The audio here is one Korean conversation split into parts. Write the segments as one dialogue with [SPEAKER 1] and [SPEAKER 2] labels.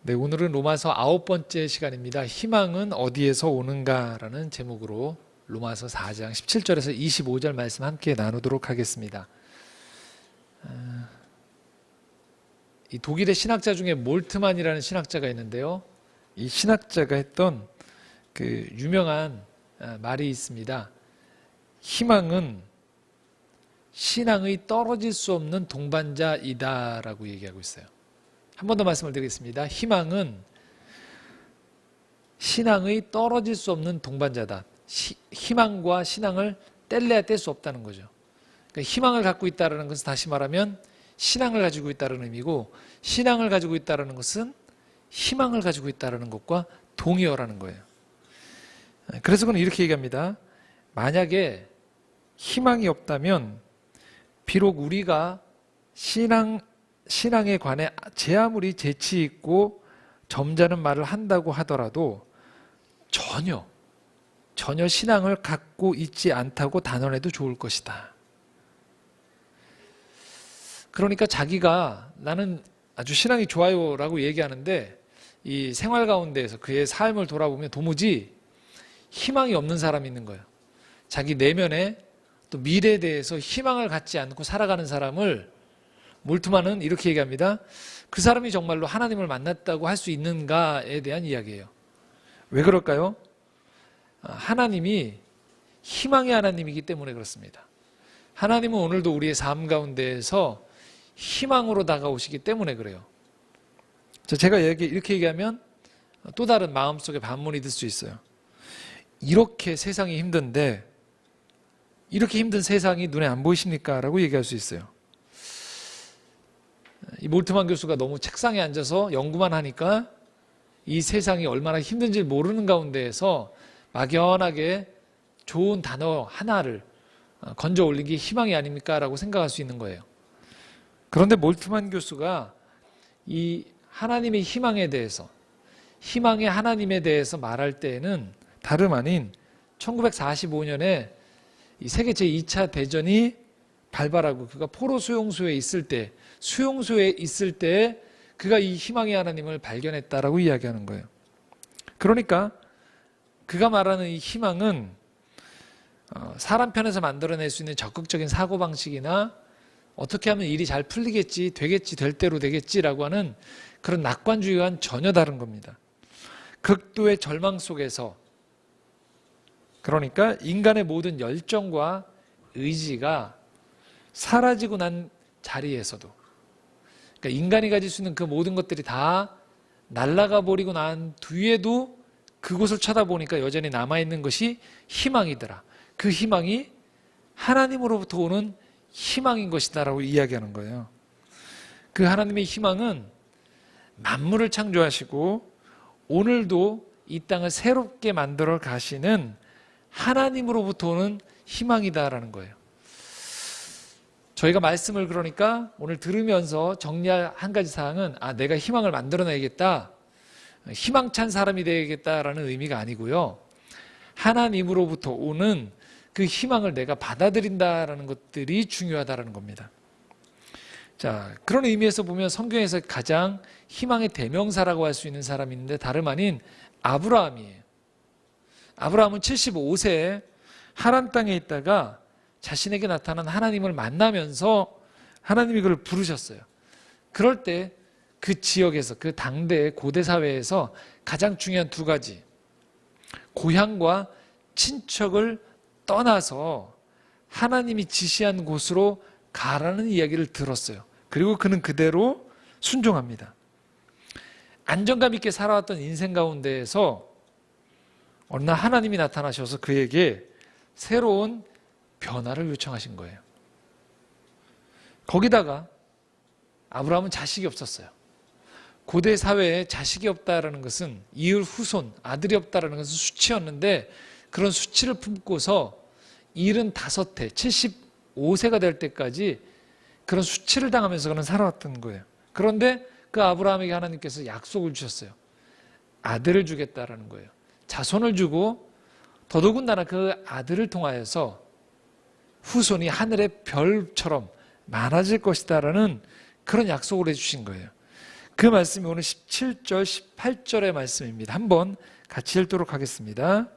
[SPEAKER 1] 네, 오늘은 로마서 9번째 시간입니다. 희망은 어디에서 오는가라는 제목으로 로마서 4장 17절에서 25절 말씀 함께 나누도록 하겠습니다. 이 독일의 신학자 중에 몰트만이라는 신학자가 있는데요. 이 신학자가 했던 그 유명한 말이 있습니다. 희망은 신앙의 떨어질 수 없는 동반자이다라고 얘기하고 있어요. 한 번 더 말씀을 드리겠습니다. 희망은 신앙의 떨어질 수 없는 동반자다. 희망과 신앙을 뗄래야 뗄 수 없다는 거죠. 그러니까 희망을 갖고 있다는 것은 다시 말하면 신앙을 가지고 있다는 의미고, 신앙을 가지고 있다는 것은 희망을 가지고 있다는 것과 동의어라는 거예요. 그래서 그는 이렇게 얘기합니다. 만약에 희망이 없다면 비록 우리가 신앙에 관해 제 아무리 재치 있고 점잖은 말을 한다고 하더라도 전혀 신앙을 갖고 있지 않다고 단언해도 좋을 것이다. 그러니까 자기가 나는 아주 신앙이 좋아요 라고 얘기하는데 이 생활 가운데에서 그의 삶을 돌아보면 도무지 희망이 없는 사람이 있는 거예요. 자기 내면에 또 미래에 대해서 희망을 갖지 않고 살아가는 사람을 몰트만은 이렇게 얘기합니다. 그 사람이 정말로 하나님을 만났다고 할 수 있는가에 대한 이야기예요. 왜 그럴까요? 하나님이 희망의 하나님이기 때문에 그렇습니다. 하나님은 오늘도 우리의 삶 가운데에서 희망으로 다가오시기 때문에 그래요. 제가 이렇게 얘기하면 또 다른 마음속에 반문이 들 수 있어요. 이렇게 세상이 힘든데 이렇게 힘든 세상이 눈에 안 보이십니까? 라고 얘기할 수 있어요. 이 몰트만 교수가 너무 책상에 앉아서 연구만 하니까 이 세상이 얼마나 힘든지 모르는 가운데에서 막연하게 좋은 단어 하나를 건져 올린 게 희망이 아닙니까? 라고 생각할 수 있는 거예요. 그런데 몰트만 교수가 이 하나님의 희망에 대해서, 희망의 하나님에 대해서 말할 때에는 다름 아닌 1945년에 이 세계 제2차 대전이 발발하고 그가 포로 수용소에 있을 때, 그가 이 희망의 하나님을 발견했다라고 이야기하는 거예요. 그러니까 그가 말하는 이 희망은 사람 편에서 만들어낼 수 있는 적극적인 사고방식이나 어떻게 하면 일이 잘 풀리겠지, 되겠지, 될 대로 되겠지라고 하는 그런 낙관주의와는 전혀 다른 겁니다. 극도의 절망 속에서, 그러니까 인간의 모든 열정과 의지가 사라지고 난 자리에서도, 그러니까 인간이 가질 수 있는 그 모든 것들이 다 날아가 버리고 난 뒤에도 그곳을 쳐다보니까 여전히 남아있는 것이 희망이더라. 그 희망이 하나님으로부터 오는 희망인 것이다 라고 이야기하는 거예요. 그 하나님의 희망은 만물을 창조하시고 오늘도 이 땅을 새롭게 만들어 가시는 하나님으로부터 오는 희망이다라는 거예요. 저희가 말씀을 그러니까 오늘 들으면서 정리할 한 가지 사항은 내가 희망을 만들어내야겠다, 희망찬 사람이 되야겠다라는 의미가 아니고요. 하나님으로부터 오는 그 희망을 내가 받아들인다라는 것들이 중요하다라는 겁니다. 자, 그런 의미에서 보면 성경에서 가장 희망의 대명사라고 할 수 있는 사람이 있는데 다름 아닌 아브라함이에요. 아브라함은 75세에 하란 땅에 있다가 자신에게 나타난 하나님을 만나면서 하나님이 그를 부르셨어요. 그럴 때 그 지역에서, 그 당대의 고대 사회에서 가장 중요한 두 가지, 고향과 친척을 떠나서 하나님이 지시한 곳으로 가라는 이야기를 들었어요. 그리고 그는 그대로 순종합니다. 안정감 있게 살아왔던 인생 가운데에서 어느 날 하나님이 나타나셔서 그에게 새로운 변화를 요청하신 거예요. 거기다가 아브라함은 자식이 없었어요. 고대 사회에 자식이 없다라는 것은, 이을 후손, 아들이 없다라는 것은 수치였는데, 그런 수치를 품고서 75세, 75세가 될 때까지 그런 수치를 당하면서 그는 살아왔던 거예요. 그런데 그 아브라함에게 하나님께서 약속을 주셨어요. 아들을 주겠다라는 거예요. 자손을 주고 더더군다나 그 아들을 통하여서 후손이 하늘의 별처럼 많아질 것이다라는 그런 약속을 해주신 거예요. 그 말씀이 오늘 17절, 18절의 말씀입니다. 한번 같이 읽도록 하겠습니다.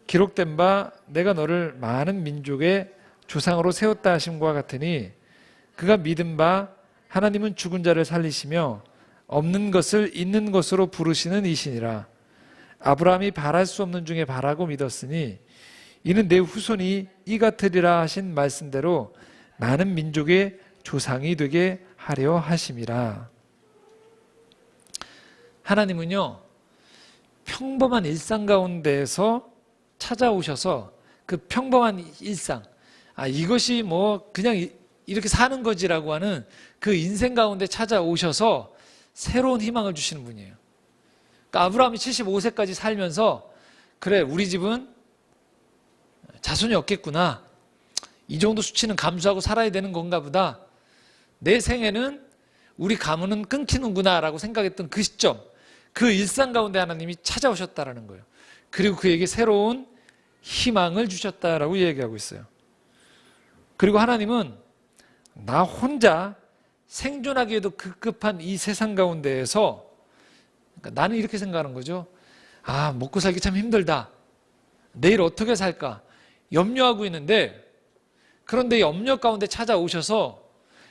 [SPEAKER 1] 기록된 바 내가 너를 많은 민족의 조상으로 세웠다 하심과 같으니 그가 믿은 바 하나님은 죽은 자를 살리시며 없는 것을 있는 것으로 부르시는 이시니라. 아브라함이 바랄 수 없는 중에 바라고 믿었으니 이는 내 후손이 이 같으리라 하신 말씀대로 많은 민족의 조상이 되게 하려 하심이라. 하나님은요, 평범한 일상 가운데에서 찾아오셔서 그 평범한 일상, 이것이 뭐 그냥 이렇게 사는 거지라고 하는 그 인생 가운데 찾아오셔서 새로운 희망을 주시는 분이에요. 그러니까 아브라함이 75세까지 살면서 그래, 우리 집은 자손이 없겠구나, 이 정도 수치는 감수하고 살아야 되는 건가 보다, 내 생애는 우리 가문은 끊기는구나 라고 생각했던 그 시점, 그 일상 가운데 하나님이 찾아오셨다라는 거예요. 그리고 그에게 새로운 희망을 주셨다라고 이야기하고 있어요. 그리고 하나님은 나 혼자 생존하기에도 급급한 이 세상 가운데에서, 그러니까 나는 이렇게 생각하는 거죠. 먹고 살기 참 힘들다, 내일 어떻게 살까 염려하고 있는데, 그런데 염려 가운데 찾아오셔서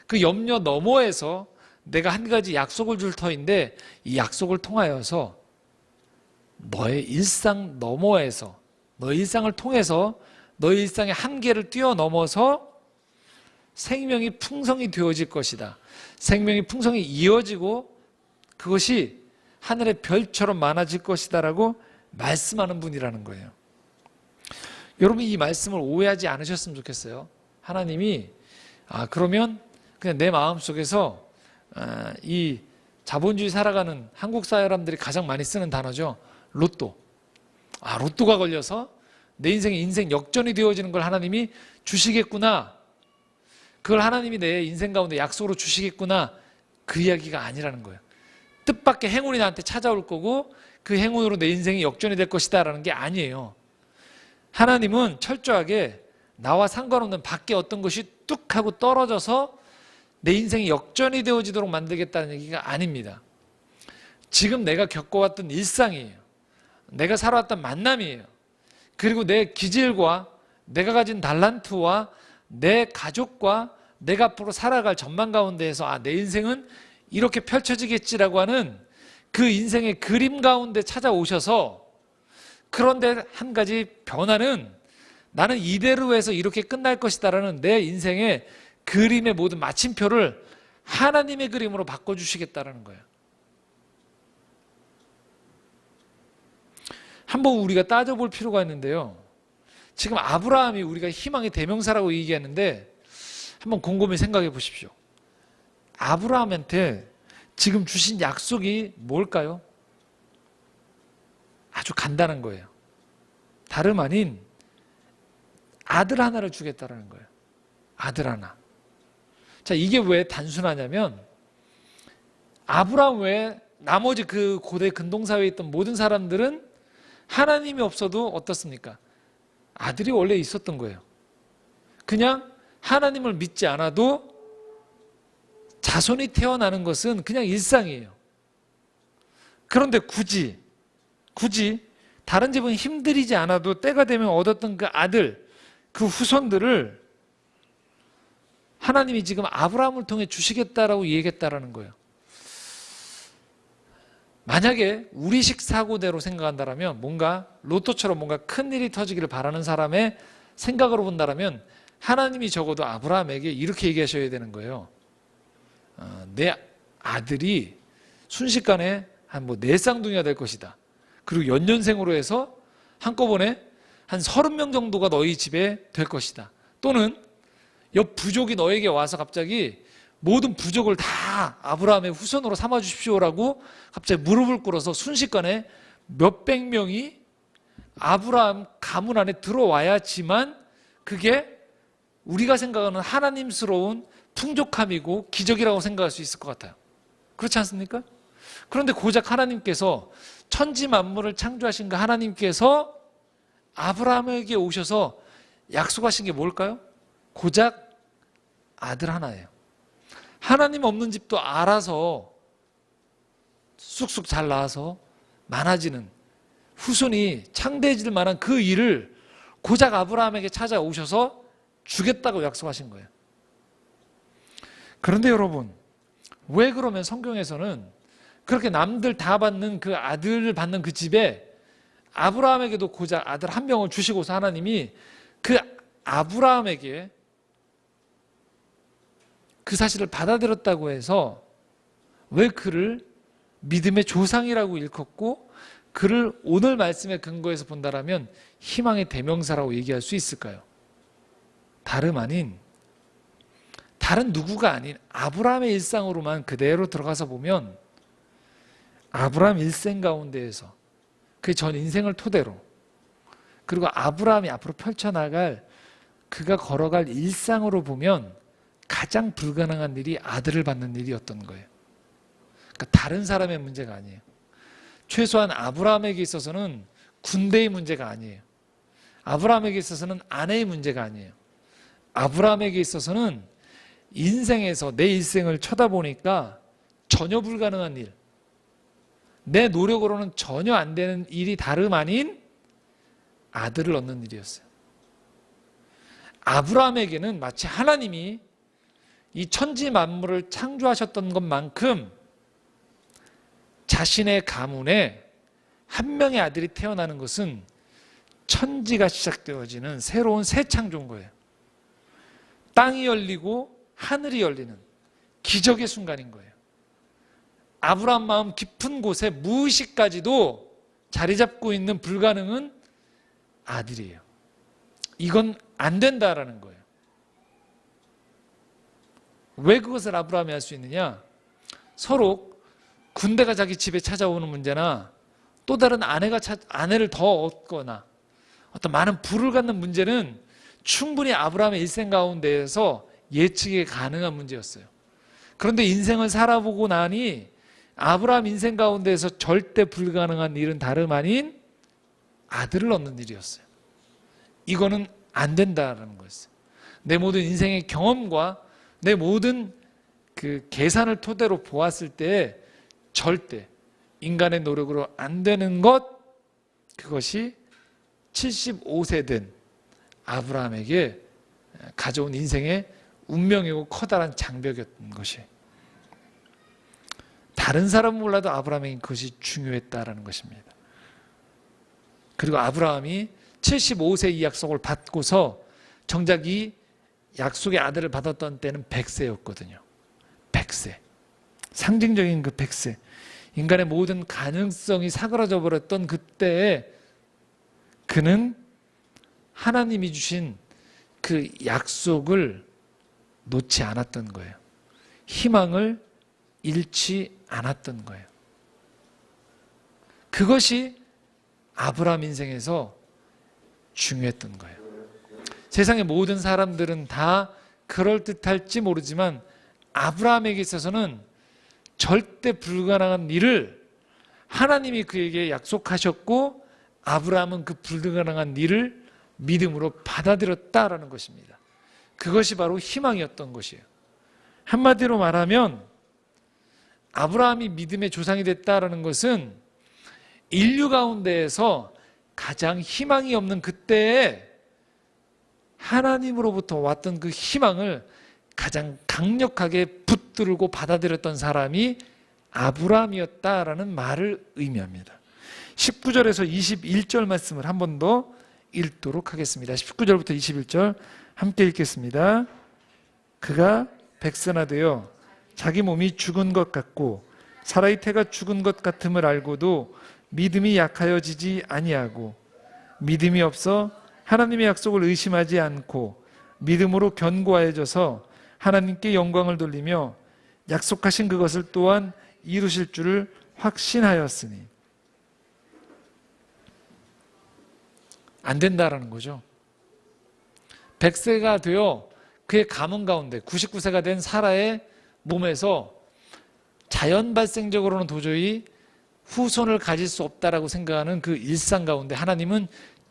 [SPEAKER 1] 그 염려 너머에서 내가 한 가지 약속을 줄 터인데, 이 약속을 통하여서 너의 일상 너머에서, 너의 일상을 통해서 너의 일상의 한계를 뛰어넘어서 생명이 풍성이 되어질 것이다. 생명이 풍성히 이어지고 그것이 하늘의 별처럼 많아질 것이다 라고 말씀하는 분이라는 거예요. 여러분, 이 말씀을 오해하지 않으셨으면 좋겠어요. 하나님이 그러면 그냥 내 마음속에서 이 자본주의 살아가는 한국 사람들이 가장 많이 쓰는 단어죠. 로또. 로또가 걸려서 내 인생이 인생 역전이 되어지는 걸 하나님이 주시겠구나, 그걸 하나님이 내 인생 가운데 약속으로 주시겠구나, 그 이야기가 아니라는 거예요. 뜻밖의 행운이 나한테 찾아올 거고 그 행운으로 내 인생이 역전이 될 것이다 라는 게 아니에요. 하나님은 철저하게 나와 상관없는 밖에 어떤 것이 뚝 하고 떨어져서 내 인생이 역전이 되어지도록 만들겠다는 얘기가 아닙니다. 지금 내가 겪어왔던 일상이에요. 내가 살아왔던 만남이에요. 그리고 내 기질과 내가 가진 달란트와 내 가족과 내가 앞으로 살아갈 전망 가운데에서 내 인생은 이렇게 펼쳐지겠지라고 하는 그 인생의 그림 가운데 찾아오셔서, 그런데 한 가지 변화는 나는 이대로 해서 이렇게 끝날 것이다라는 내 인생의 그림의 모든 마침표를 하나님의 그림으로 바꿔주시겠다라는 거예요. 한번 우리가 따져볼 필요가 있는데요. 지금 아브라함이 우리가 희망의 대명사라고 얘기하는데 한번 곰곰이 생각해 보십시오. 아브라함한테 지금 주신 약속이 뭘까요? 아주 간단한 거예요. 다름 아닌 아들 하나를 주겠다라는 거예요. 아들 하나. 자, 이게 왜 단순하냐면 아브라함 외에 나머지 그 고대 근동사회에 있던 모든 사람들은 하나님이 없어도 어떻습니까? 아들이 원래 있었던 거예요. 그냥 하나님을 믿지 않아도 자손이 태어나는 것은 그냥 일상이에요. 그런데 굳이 다른 집은 힘들이지 않아도 때가 되면 얻었던 그 아들, 그 후손들을 하나님이 지금 아브라함을 통해 주시겠다라고 얘기했다라는 거예요. 만약에 우리식 사고대로 생각한다면, 뭔가 로또처럼 뭔가 큰 일이 터지기를 바라는 사람의 생각으로 본다면 하나님이 적어도 아브라함에게 이렇게 얘기하셔야 되는 거예요. 내 아들이 순식간에 한 4쌍둥이가 될 것이다. 그리고 연년생으로 해서 한꺼번에 한 30명 정도가 너희 집에 될 것이다. 또는 옆 부족이 너에게 와서 갑자기 모든 부족을 다 아브라함의 후손으로 삼아 주십시오라고 갑자기 무릎을 꿇어서 순식간에 몇백 명이 아브라함 가문 안에 들어와야지만 그게 우리가 생각하는 하나님스러운 풍족함이고 기적이라고 생각할 수 있을 것 같아요. 그렇지 않습니까? 그런데 고작 하나님께서 천지 만물을 창조하신 그 하나님께서 아브라함에게 오셔서 약속하신 게 뭘까요? 고작 아들 하나예요. 하나님 없는 집도 알아서 쑥쑥 잘 나와서 많아지는 후손이 창대해질 만한 그 일을 고작 아브라함에게 찾아오셔서 주겠다고 약속하신 거예요. 그런데 여러분, 왜 그러면 성경에서는 그렇게 남들 다 받는 그 아들을 받는 그 집에 아브라함에게도 고작 아들 한 명을 주시고서 하나님이 그 아브라함에게 그 사실을 받아들였다고 해서 왜 그를 믿음의 조상이라고 일컫고 그를 오늘 말씀의 근거에서 본다라면 희망의 대명사라고 얘기할 수 있을까요? 다름 아닌, 다른 누구가 아닌 아브라함의 일상으로만 그대로 들어가서 보면 아브라함 일생 가운데에서 그 전 인생을 토대로, 그리고 아브라함이 앞으로 펼쳐나갈 그가 걸어갈 일상으로 보면 가장 불가능한 일이 아들을 받는 일이었던 거예요. 그러니까 다른 사람의 문제가 아니에요. 최소한 아브라함에게 있어서는 군대의 문제가 아니에요. 아브라함에게 있어서는 아내의 문제가 아니에요. 아브라함에게 있어서는 인생에서 내 일생을 쳐다보니까 전혀 불가능한 일, 내 노력으로는 전혀 안 되는 일이 다름 아닌 아들을 얻는 일이었어요. 아브라함에게는 마치 하나님이 이 천지 만물을 창조하셨던 것만큼 자신의 가문에 한 명의 아들이 태어나는 것은 천지가 시작되어지는 새로운 새 창조인 거예요. 땅이 열리고 하늘이 열리는 기적의 순간인 거예요. 아브라함 마음 깊은 곳에 무의식까지도 자리 잡고 있는 불가능은 아들이에요. 이건 안 된다라는 거예요. 왜 그것을 아브라함이 할 수 있느냐? 서로 군대가 자기 집에 찾아오는 문제나 또 다른 아내를 더 얻거나 어떤 많은 부를 갖는 문제는 충분히 아브라함의 일생 가운데에서 예측이 가능한 문제였어요. 그런데 인생을 살아보고 나니 아브라함 인생 가운데에서 절대 불가능한 일은 다름 아닌 아들을 얻는 일이었어요. 이거는 안 된다라는 거였어요. 내 모든 인생의 경험과 내 모든 그 계산을 토대로 보았을 때 절대 인간의 노력으로 안 되는 것, 그것이 75세 된 아브라함에게 가져온 인생의 운명이고 커다란 장벽이었던 것이, 다른 사람은 몰라도 아브라함에게 그것이 중요했다라는 것입니다. 그리고 아브라함이 75세 이 약속을 받고서 정작 이 약속의 아들을 받았던 때는 100세였거든요. 100세. 상징적인 그 100세. 인간의 모든 가능성이 사그라져 버렸던 그때에 그는 하나님이 주신 그 약속을 놓지 않았던 거예요. 희망을 잃지 않았던 거예요. 그것이 아브라함 인생에서 중요했던 거예요. 세상의 모든 사람들은 다 그럴듯할지 모르지만 아브라함에게 있어서는 절대 불가능한 일을 하나님이 그에게 약속하셨고 아브라함은 그 불가능한 일을 믿음으로 받아들였다라는 것입니다. 그것이 바로 희망이었던 것이에요. 한마디로 말하면 아브라함이 믿음의 조상이 됐다라는 것은 인류 가운데에서 가장 희망이 없는 그때에 하나님으로부터 왔던 그 희망을 가장 강력하게 붙들고 받아들였던 사람이 아브라함이었다라는 말을 의미합니다. 19절에서 21절 말씀을 한 번 더 읽도록 하겠습니다. 19절부터 21절 함께 읽겠습니다. 그가 백세나 되어 자기 몸이 죽은 것 같고 사라의 태가 죽은 것 같음을 알고도 믿음이 약하여지지 아니하고 믿음이 없어 하나님의 약속을 의심하지 않고 믿음으로 견고하여져서 하나님께 영광을 돌리며 약속하신 그것을 또한 이루실 줄을 확신하였으니. 안 된다라는 거죠. 100세가 되어 그의 가문 가운데 99세가 된 사라의 몸에서 자연 발생적으로는 도저히 후손을 가질 수 없다라고 생각하는 그 일상 가운데 하나님은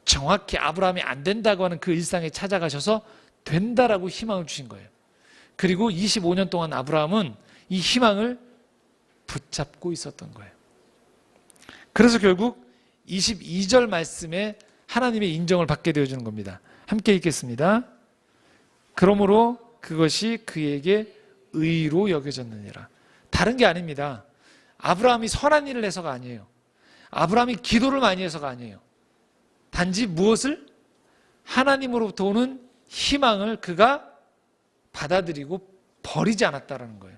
[SPEAKER 1] 정확히 아브라함이 안 된다고 하는 그 일상에 찾아가셔서 된다라고 희망을 주신 거예요. 그리고 25년 동안 아브라함은 이 희망을 붙잡고 있었던 거예요. 그래서 결국 22절 말씀에 하나님의 인정을 받게 되어주는 겁니다. 함께 읽겠습니다. 그러므로 그것이 그에게 의로 여겨졌느니라. 다른 게 아닙니다. 아브라함이 선한 일을 해서가 아니에요. 아브라함이 기도를 많이 해서가 아니에요. 단지 무엇을? 하나님으로부터 오는 희망을 그가 받아들이고 버리지 않았다는 거예요.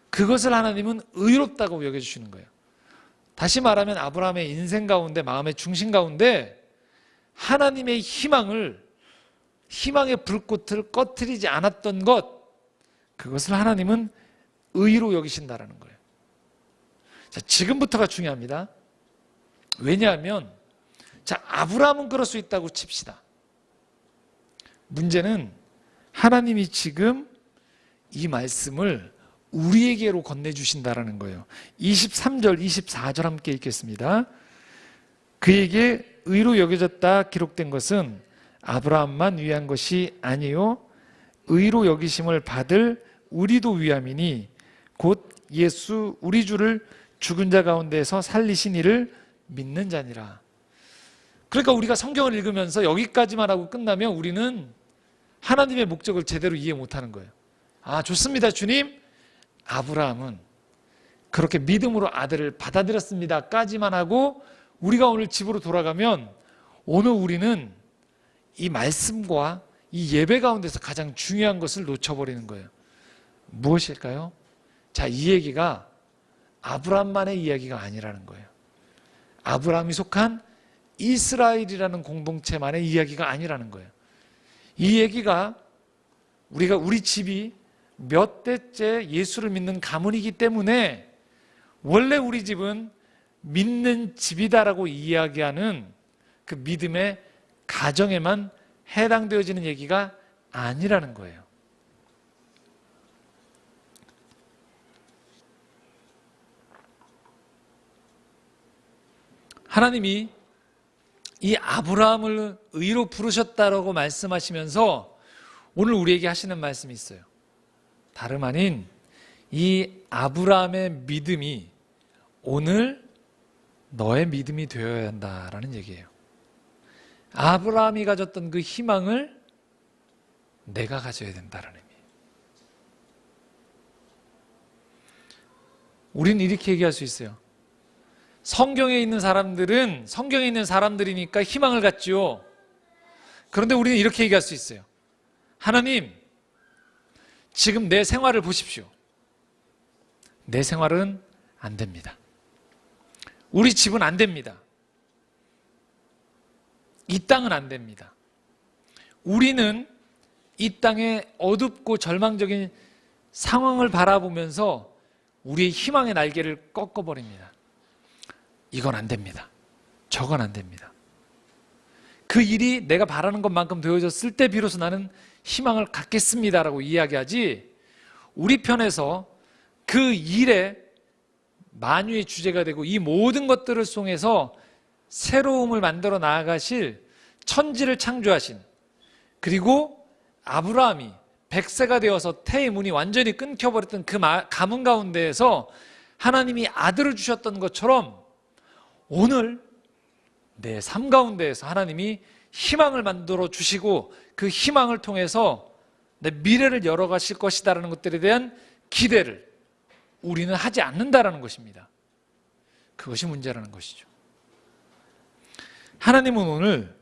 [SPEAKER 1] 그것을 하나님은 의롭다고 여겨주시는 거예요. 다시 말하면 아브라함의 인생 가운데, 마음의 중심 가운데 하나님의 희망의 불꽃을 꺼트리지 않았던 것, 그것을 하나님은 의로 여기신다는 거예요. 자, 지금부터가 중요합니다. 왜냐하면 자, 아브라함은 그럴 수 있다고 칩시다. 문제는 하나님이 지금 이 말씀을 우리에게로 건네주신다는 거예요. 23절, 24절 함께 읽겠습니다. 그에게 의로 여겨졌다 기록된 것은 아브라함만 위한 것이 아니요 의로 여기심을 받을 우리도 위함이니 곧 예수 우리 주를 죽은 자 가운데서 살리신 이를 믿는 자니라. 그러니까 우리가 성경을 읽으면서 여기까지만 하고 끝나면 우리는 하나님의 목적을 제대로 이해 못하는 거예요. 아, 좋습니다, 주님. 아브라함은 그렇게 믿음으로 아들을 받아들였습니다 까지만 하고 우리가 오늘 집으로 돌아가면 오늘 우리는 이 말씀과 이 예배 가운데서 가장 중요한 것을 놓쳐버리는 거예요. 무엇일까요? 자, 이 얘기가 아브라함만의 이야기가 아니라는 거예요. 아브라함이 속한 이스라엘이라는 공동체만의 이야기가 아니라는 거예요. 이 얘기가 우리 집이 몇 대째 예수를 믿는 가문이기 때문에 원래 우리 집은 믿는 집이다라고 이야기하는 그 믿음의 가정에만 해당되어지는 얘기가 아니라는 거예요. 하나님이 이 아브라함을 의로 부르셨다라고 말씀하시면서 오늘 우리에게 하시는 말씀이 있어요. 다름 아닌 이 아브라함의 믿음이 오늘 너의 믿음이 되어야 한다라는 얘기예요. 아브라함이 가졌던 그 희망을 내가 가져야 된다는 의미. 우리는 이렇게 얘기할 수 있어요. 성경에 있는 사람들은 성경에 있는 사람들이니까 희망을 갖지요. 그런데 우리는 이렇게 얘기할 수 있어요. 하나님, 지금 내 생활을 보십시오. 내 생활은 안 됩니다. 우리 집은 안 됩니다. 이 땅은 안 됩니다. 우리는 이 땅의 어둡고 절망적인 상황을 바라보면서 우리의 희망의 날개를 꺾어버립니다. 이건 안 됩니다. 저건 안 됩니다. 그 일이 내가 바라는 것만큼 되어졌을 때 비로소 나는 희망을 갖겠습니다라고 이야기하지, 우리 편에서 그 일에 만유의 주제가 되고 이 모든 것들을 통해서 새로움을 만들어 나아가실 천지를 창조하신, 그리고 아브라함이 100세가 되어서 태의 문이 완전히 끊겨버렸던 그 가문 가운데에서 하나님이 아들을 주셨던 것처럼 오늘 내 삶 가운데에서 하나님이 희망을 만들어 주시고 그 희망을 통해서 내 미래를 열어가실 것이다라는 것들에 대한 기대를 우리는 하지 않는다라는 것입니다. 그것이 문제라는 것이죠. 하나님은 오늘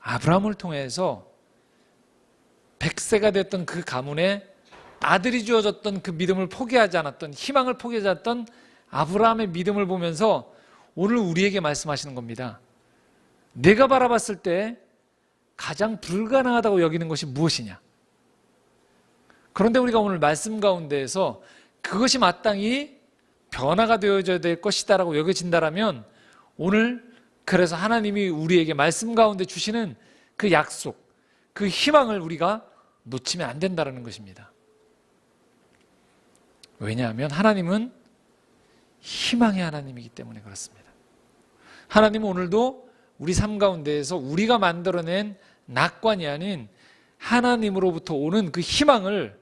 [SPEAKER 1] 아브라함을 통해서 100세가 됐던 그 가문에 아들이 주어졌던 그 믿음을 포기하지 않았던, 희망을 포기하지 않았던 아브라함의 믿음을 보면서 오늘 우리에게 말씀하시는 겁니다. 내가 바라봤을 때 가장 불가능하다고 여기는 것이 무엇이냐? 그런데 우리가 오늘 말씀 가운데에서 그것이 마땅히 변화가 되어져야 될 것이다라고 여겨진다라면 오늘 그래서 하나님이 우리에게 말씀 가운데 주시는 그 약속, 그 희망을 우리가 놓치면 안 된다는 것입니다. 왜냐하면 하나님은 희망의 하나님이기 때문에 그렇습니다. 하나님은 오늘도 우리 삶 가운데에서 우리가 만들어낸 낙관이 아닌 하나님으로부터 오는 그 희망을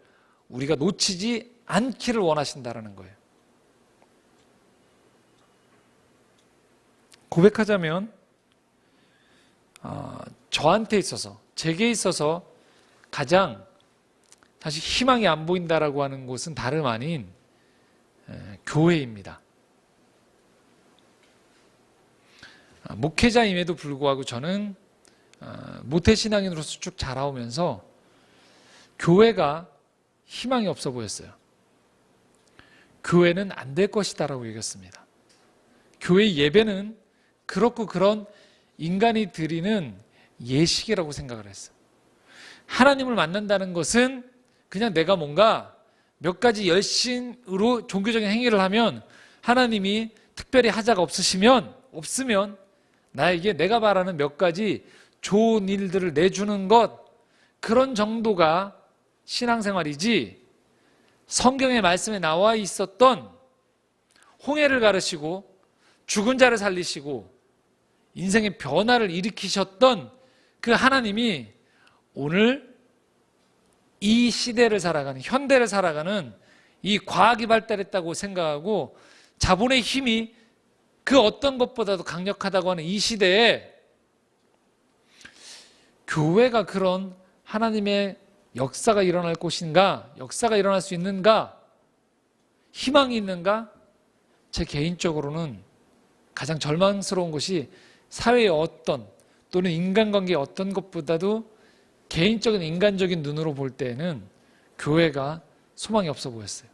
[SPEAKER 1] 우리가 놓치지 않기를 원하신다는 거예요. 고백하자면 저한테 있어서, 제게 있어서 가장 사실 희망이 안 보인다라고 하는 곳은 다름 아닌 교회입니다. 목회자임에도 불구하고 저는 모태신앙인으로서 쭉 자라오면서 교회가 희망이 없어 보였어요. 교회는 안 될 것이다라고 얘기했습니다. 교회 예배는 그렇고 그런 인간이 드리는 예식이라고 생각을 했어요. 하나님을 만난다는 것은 그냥 내가 뭔가 몇 가지 열심으로 종교적인 행위를 하면 하나님이 특별히 하자가 없으면 나에게 내가 바라는 몇 가지 좋은 일들을 내주는 것, 그런 정도가 신앙생활이지, 성경의 말씀에 나와 있었던 홍해를 가르시고 죽은 자를 살리시고 인생의 변화를 일으키셨던 그 하나님이 오늘 이 시대를 살아가는, 현대를 살아가는 이 과학이 발달했다고 생각하고 자본의 힘이 그 어떤 것보다도 강력하다고 하는 이 시대에 교회가 그런 하나님의 역사가 일어날 곳인가, 역사가 일어날 수 있는가, 희망이 있는가? 제 개인적으로는 가장 절망스러운 것이 사회의 어떤 또는 인간관계의 어떤 것보다도 개인적인 인간적인 눈으로 볼 때에는 교회가 소망이 없어 보였어요.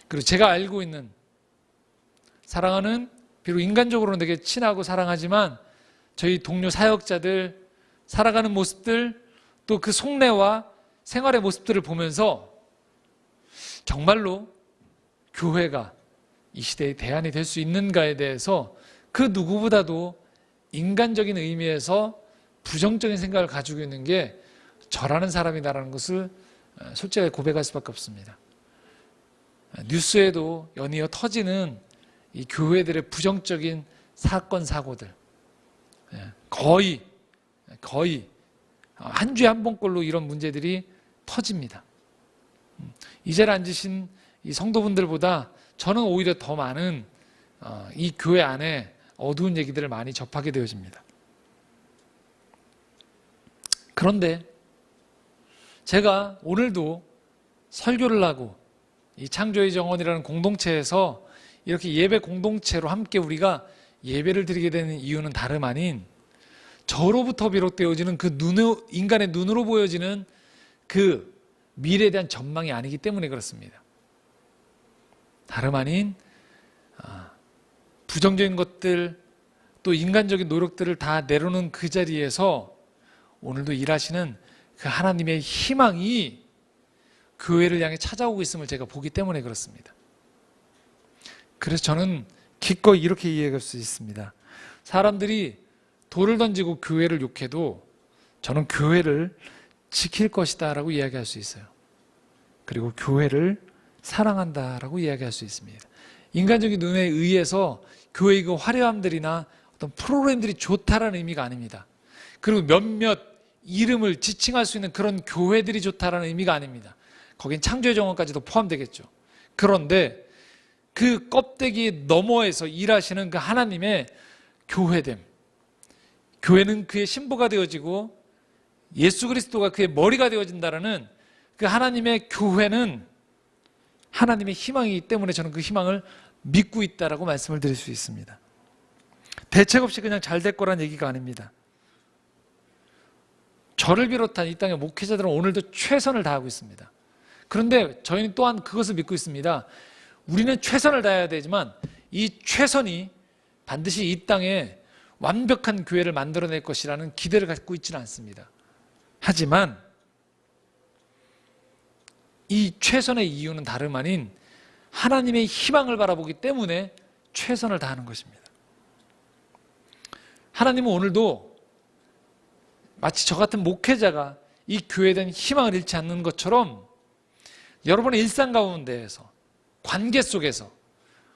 [SPEAKER 1] 그리고 제가 알고 있는, 사랑하는, 비록 인간적으로는 되게 친하고 사랑하지만 저희 동료 사역자들 살아가는 모습들, 또 그 속내와 생활의 모습들을 보면서 정말로 교회가 이 시대의 대안이 될 수 있는가에 대해서 그 누구보다도 인간적인 의미에서 부정적인 생각을 가지고 있는 게 저라는 사람이다라는 것을 솔직하게 고백할 수밖에 없습니다. 뉴스에도 연이어 터지는 이 교회들의 부정적인 사건, 사고들, 거의 한 주에 한 번꼴로 이런 문제들이 터집니다. 이 자리에 앉으신 이 성도분들보다 저는 오히려 더 많은 이 교회 안에 어두운 얘기들을 많이 접하게 되어집니다. 그런데 제가 오늘도 설교를 하고 이 창조의 정원이라는 공동체에서 이렇게 예배 공동체로 함께 우리가 예배를 드리게 되는 이유는 다름 아닌 저로부터 비롯되어지는 그 인간의 눈으로 보여지는 그 미래에 대한 전망이 아니기 때문에 그렇습니다. 다름 아닌 부정적인 것들, 또 인간적인 노력들을 다 내려놓은 그 자리에서 오늘도 일하시는 그 하나님의 희망이 교회를 향해 찾아오고 있음을 제가 보기 때문에 그렇습니다. 그래서 저는 기꺼이 이렇게 이해할 수 있습니다. 사람들이 돌을 던지고 교회를 욕해도 저는 교회를 지킬 것이다 라고 이야기할 수 있어요. 그리고 교회를 사랑한다 라고 이야기할 수 있습니다. 인간적인 눈에 의해서 교회의 그 화려함들이나 어떤 프로그램들이 좋다라는 의미가 아닙니다. 그리고 몇몇 이름을 지칭할 수 있는 그런 교회들이 좋다라는 의미가 아닙니다. 거긴 창조의 정원까지도 포함되겠죠. 그런데 그 껍데기 너머에서 일하시는 그 하나님의 교회됨, 교회는 그의 신부가 되어지고 예수 그리스도가 그의 머리가 되어진다라는 그 하나님의 교회는 하나님의 희망이기 때문에 저는 그 희망을 믿고 있다라고 말씀을 드릴 수 있습니다. 대책 없이 그냥 잘 될 거란 얘기가 아닙니다. 저를 비롯한 이 땅의 목회자들은 오늘도 최선을 다하고 있습니다. 그런데 저희는 또한 그것을 믿고 있습니다. 우리는 최선을 다해야 되지만 이 최선이 반드시 이 땅에 완벽한 교회를 만들어낼 것이라는 기대를 갖고 있지는 않습니다. 하지만 이 최선의 이유는 다름 아닌 하나님의 희망을 바라보기 때문에 최선을 다하는 것입니다. 하나님은 오늘도 마치 저 같은 목회자가 이 교회에 대한 희망을 잃지 않는 것처럼 여러분의 일상 가운데에서, 관계 속에서,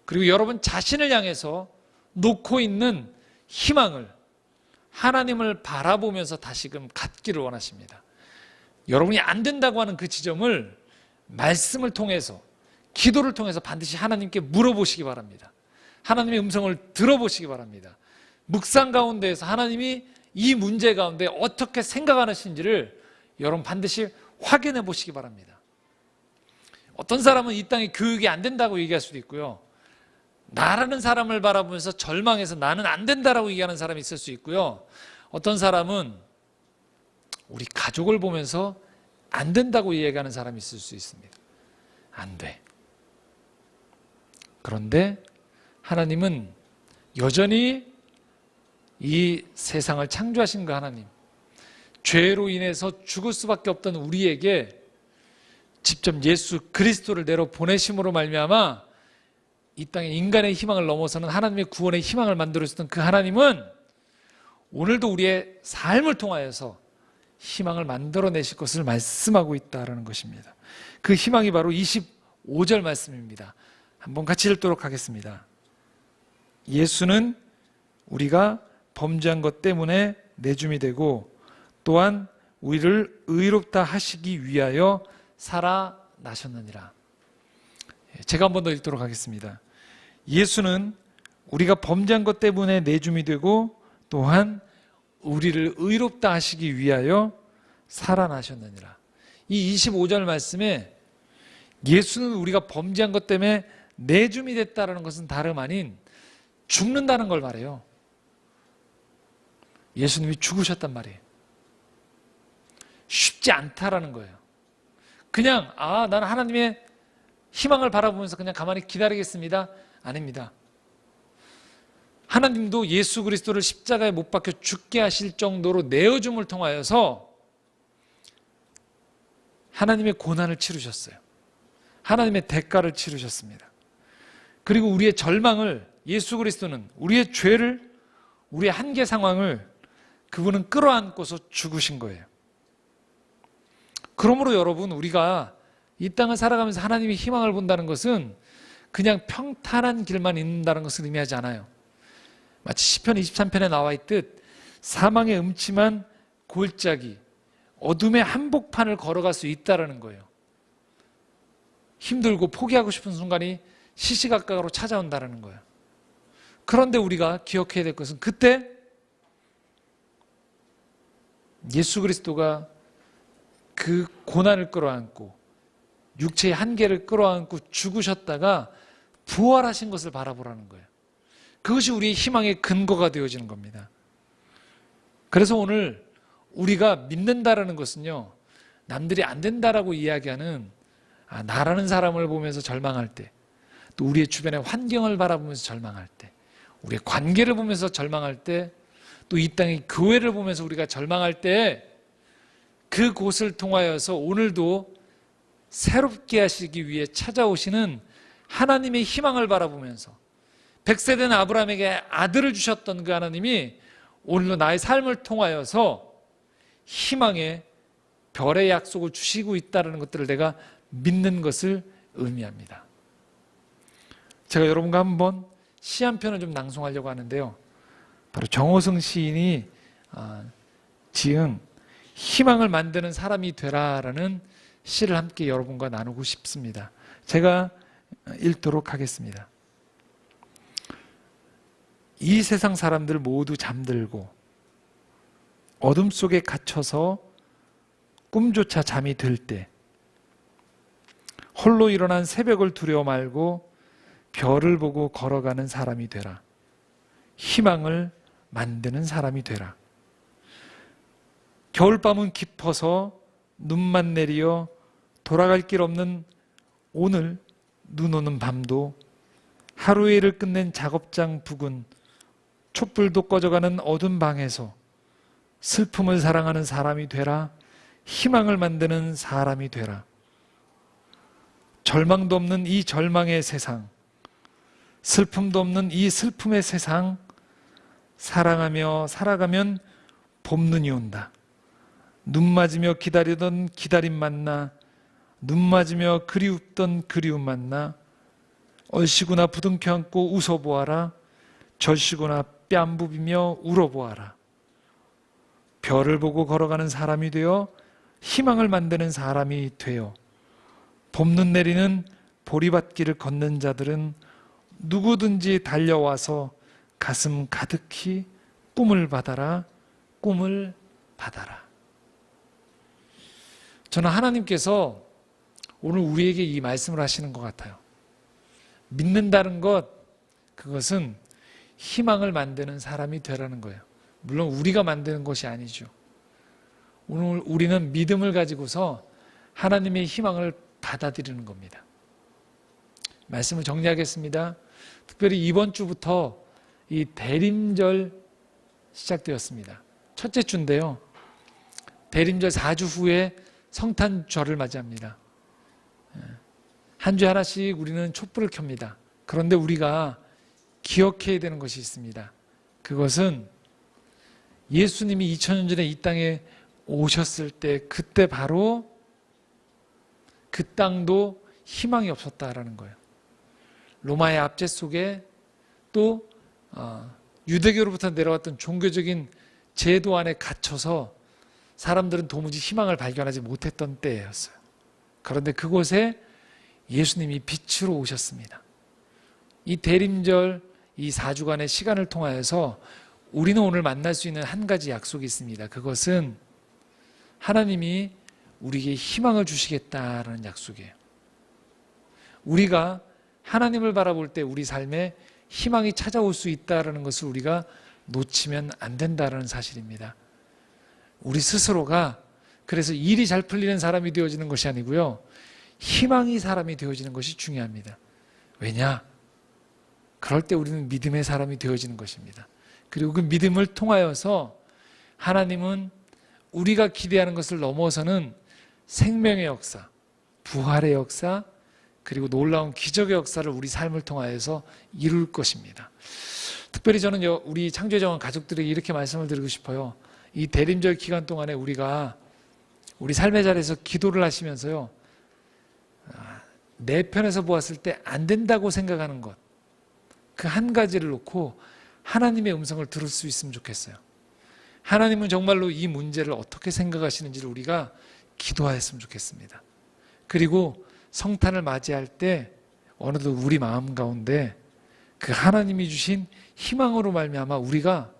[SPEAKER 1] 그리고 여러분 자신을 향해서 놓고 있는 희망을 하나님을 바라보면서 다시금 갖기를 원하십니다. 여러분이 안 된다고 하는 그 지점을 말씀을 통해서, 기도를 통해서 반드시 하나님께 물어보시기 바랍니다. 하나님의 음성을 들어보시기 바랍니다. 묵상 가운데에서 하나님이 이 문제 가운데 어떻게 생각하시는지를 여러분 반드시 확인해 보시기 바랍니다. 어떤 사람은 이 땅에 교육이 안 된다고 얘기할 수도 있고요. 나라는 사람을 바라보면서 절망해서 나는 안 된다라고 얘기하는 사람이 있을 수 있고요. 어떤 사람은 우리 가족을 보면서 안 된다고 얘기하는 사람이 있을 수 있습니다. 안 돼. 그런데 하나님은 여전히 이 세상을 창조하신 그 하나님, 죄로 인해서 죽을 수밖에 없던 우리에게 직접 예수 그리스도를 내려 보내심으로 말미암아 이 땅에 인간의 희망을 넘어서는 하나님의 구원의 희망을 만들어주던 그 하나님은 오늘도 우리의 삶을 통하여서 희망을 만들어내실 것을 말씀하고 있다는 것입니다. 그 희망이 바로 25절 말씀입니다. 한번 같이 읽도록 하겠습니다. 예수는 우리가 범죄한 것 때문에 내줌이 되고 또한 우리를 의롭다 하시기 위하여 살아나셨느니라. 제가 한 번 더 읽도록 하겠습니다. 예수는 우리가 범죄한 것 때문에 내줌이 되고 또한 우리를 의롭다 하시기 위하여 살아나셨느니라. 이 25절 말씀에 예수는 우리가 범죄한 것 때문에 내줌이 됐다는 것은 다름 아닌 죽는다는 걸 말해요. 예수님이 죽으셨단 말이에요. 쉽지 않다라는 거예요. 그냥 나는 하나님의 희망을 바라보면서 그냥 가만히 기다리겠습니다. 아닙니다. 하나님도 예수 그리스도를 십자가에 못 박혀 죽게 하실 정도로 내어줌을 통하여서 하나님의 고난을 치르셨어요. 하나님의 대가를 치르셨습니다. 그리고 우리의 절망을, 예수 그리스도는 우리의 죄를, 우리의 한계 상황을 그분은 끌어안고서 죽으신 거예요. 그러므로 여러분, 우리가 이 땅을 살아가면서 하나님의 희망을 본다는 것은 그냥 평탄한 길만 있는다는 것을 의미하지 않아요. 마치 시편 23편에 나와 있듯 사망의 음침한 골짜기, 어둠의 한복판을 걸어갈 수 있다는 거예요. 힘들고 포기하고 싶은 순간이 시시각각으로 찾아온다는 거예요. 그런데 우리가 기억해야 될 것은 그때 예수 그리스도가 그 고난을 끌어안고 육체의 한계를 끌어안고 죽으셨다가 부활하신 것을 바라보라는 거예요. 그것이 우리의 희망의 근거가 되어지는 겁니다. 그래서 오늘 우리가 믿는다라는 것은요, 남들이 안 된다라고 이야기하는 나라는 사람을 보면서 절망할 때, 또 우리의 주변의 환경을 바라보면서 절망할 때, 우리의 관계를 보면서 절망할 때, 또 이 땅의 교회를 보면서 우리가 절망할 때, 그곳을 통하여서 오늘도 새롭게 하시기 위해 찾아오시는 하나님의 희망을 바라보면서 100세 된 아브라함에게 아들을 주셨던 그 하나님이 오늘도 나의 삶을 통하여서 희망의 별의 약속을 주시고 있다는 것들을 내가 믿는 것을 의미합니다. 제가 여러분과 한번 시 한 편을 좀 낭송하려고 하는데요. 바로 정호승 시인이 지은 희망을 만드는 사람이 되라라는 시를 함께 여러분과 나누고 싶습니다. 제가 읽도록 하겠습니다. 이 세상 사람들 모두 잠들고 어둠 속에 갇혀서 꿈조차 잠이 들 때 홀로 일어난 새벽을 두려워 말고 별을 보고 걸어가는 사람이 되라. 희망을 만드는 사람이 되라. 겨울밤은 깊어서 눈만 내리어 돌아갈 길 없는 오늘 눈 오는 밤도 하루의 일을 끝낸 작업장 부근 촛불도 꺼져가는 어두운 방에서 슬픔을 사랑하는 사람이 되라. 희망을 만드는 사람이 되라. 절망도 없는 이 절망의 세상, 슬픔도 없는 이 슬픔의 세상, 사랑하며 살아가면 봄눈이 온다. 눈 맞으며 기다리던 기다림 만나, 눈 맞으며 그리웠던 그리움 만나, 얼씨구나 부둥켜 안고 웃어보아라. 절씨구나 뺨 부비며 울어보아라. 별을 보고 걸어가는 사람이 되어 희망을 만드는 사람이 되어 봄눈 내리는 보리밭길을 걷는 자들은 누구든지 달려와서 가슴 가득히 꿈을 받아라, 꿈을 받아라. 저는 하나님께서 오늘 우리에게 이 말씀을 하시는 것 같아요. 믿는다는 것, 그것은 희망을 만드는 사람이 되라는 거예요. 물론 우리가 만드는 것이 아니죠. 오늘 우리는 믿음을 가지고서 하나님의 희망을 받아들이는 겁니다. 말씀을 정리하겠습니다. 특별히 이번 주부터 이 대림절 시작되었습니다. 첫째 주인데요. 대림절 4주 후에 성탄절을 맞이합니다. 한 주에 하나씩 우리는 촛불을 켭니다. 그런데 우리가 기억해야 되는 것이 있습니다. 그것은 예수님이 2000년 전에 이 땅에 오셨을 때 그때 바로 그 땅도 희망이 없었다라는 거예요. 로마의 압제 속에 또 유대교로부터 내려왔던 종교적인 제도 안에 갇혀서 사람들은 도무지 희망을 발견하지 못했던 때였어요. 그런데 그곳에 예수님이 빛으로 오셨습니다. 이 대림절 이 4주간의 시간을 통하여서 우리는 오늘 만날 수 있는 한 가지 약속이 있습니다. 그것은 하나님이 우리에게 희망을 주시겠다라는 약속이에요. 우리가 하나님을 바라볼 때 우리 삶에 희망이 찾아올 수 있다는 것을 우리가 놓치면 안 된다는 사실입니다. 우리 스스로가 그래서 일이 잘 풀리는 사람이 되어지는 것이 아니고요. 희망이 사람이 되어지는 것이 중요합니다. 왜냐? 그럴 때 우리는 믿음의 사람이 되어지는 것입니다. 그리고 그 믿음을 통하여서 하나님은 우리가 기대하는 것을 넘어서는 생명의 역사, 부활의 역사, 그리고 놀라운 기적의 역사를 우리 삶을 통하여서 이룰 것입니다. 특별히 저는 우리 창조정원 가족들에게 이렇게 말씀을 드리고 싶어요. 이 대림절 기간 동안에 우리가 우리 삶의 자리에서 기도를 하시면서요. 내 편에서 보았을 때 안 된다고 생각하는 것, 그 한 가지를 놓고 하나님의 음성을 들을 수 있으면 좋겠어요. 하나님은 정말로 이 문제를 어떻게 생각하시는지를 우리가 기도하였으면 좋겠습니다. 그리고 성탄을 맞이할 때 어느덧 우리 마음 가운데 그 하나님이 주신 희망으로 말미암아 우리가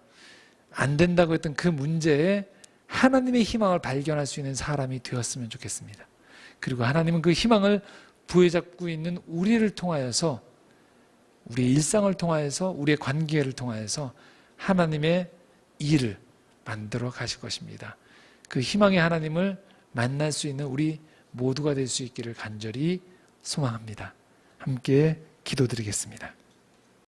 [SPEAKER 1] 안 된다고 했던 그 문제에 하나님의 희망을 발견할 수 있는 사람이 되었으면 좋겠습니다. 그리고 하나님은 그 희망을 부여잡고 있는 우리를 통하여서 우리의 일상을 통하여서 우리의 관계를 통하여서 하나님의 일을 만들어 가실 것입니다. 그 희망의 하나님을 만날 수 있는 우리 모두가 될 수 있기를 간절히 소망합니다. 함께 기도드리겠습니다.